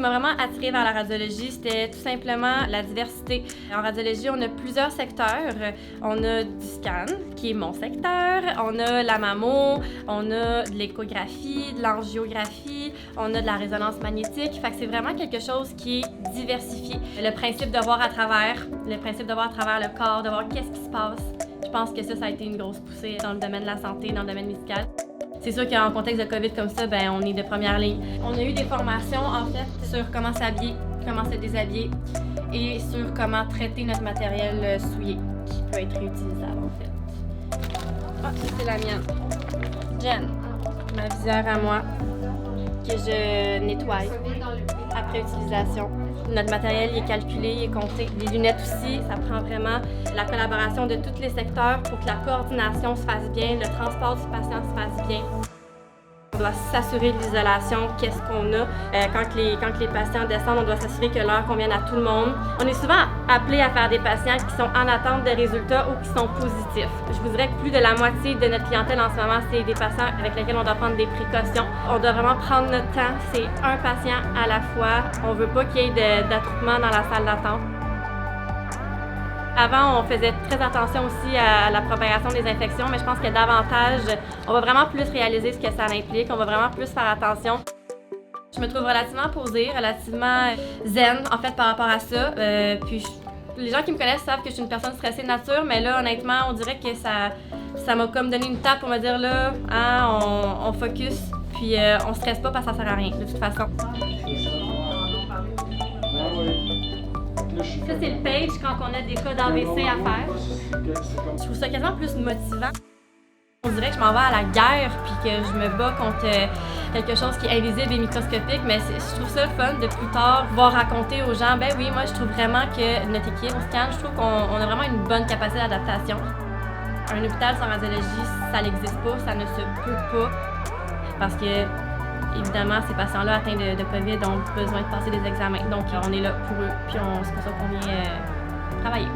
qui m'a vraiment attirée vers la radiologie, c'était tout simplement la diversité. En radiologie, on a plusieurs secteurs. On a du scan, qui est mon secteur, on a la mammo, on a de l'échographie, de l'angiographie, on a de la résonance magnétique. Fait que c'est vraiment quelque chose qui est diversifié. Le principe de voir à travers, le corps, de voir qu'est-ce qui se passe. Je pense que ça a été une grosse poussée dans le domaine de la santé, dans le domaine médical. C'est sûr qu'en contexte de COVID comme ça, on est de première ligne. On a eu des formations, en fait, sur comment s'habiller, comment se déshabiller et sur comment traiter notre matériel souillé, qui peut être réutilisable, en fait. Ah, ça, c'est la mienne. Jen, ma visière à moi, que je nettoie après utilisation. Notre matériel il est calculé, il est compté. Les lunettes aussi, ça prend vraiment la collaboration de tous les secteurs pour que la coordination se fasse bien, le transport du patient se fasse bien. On doit s'assurer de l'isolation, qu'est-ce qu'on a. Quand les patients descendent, on doit s'assurer que l'heure convienne à tout le monde. On est souvent appelé à faire des patients qui sont en attente de résultats ou qui sont positifs. Je vous dirais que plus de la moitié de notre clientèle en ce moment, c'est des patients avec lesquels on doit prendre des précautions. On doit vraiment prendre notre temps. C'est un patient à la fois. On veut pas qu'il y ait d'attroupement dans la salle d'attente. Avant, on faisait très attention aussi à la propagation des infections, mais je pense que davantage, on va vraiment plus réaliser ce que ça implique, on va vraiment plus faire attention. Je me trouve relativement posée, relativement zen, en fait, par rapport à ça. Puis les gens qui me connaissent savent que je suis une personne stressée de nature, mais là, honnêtement, on dirait que ça m'a comme donné une tape pour me dire là, hein, on focus, puis on stresse pas parce que ça sert à rien, de toute façon. Ça, c'est le page quand on a des cas d'AVC à faire. Je trouve ça quasiment plus motivant. On dirait que je m'en vais à la guerre puis que je me bats contre quelque chose qui est invisible et microscopique, mais je trouve ça le fun de plus tard pouvoir raconter aux gens, ben oui, moi je trouve vraiment que notre équipe au scan, je trouve qu'on a vraiment une bonne capacité d'adaptation. Un hôpital sans radiologie, ça n'existe pas, ça ne se peut pas, parce que évidemment, ces patients-là atteints de COVID ont besoin de passer des examens. Donc, on est là pour eux, puis c'est pour ça qu'on vient travailler.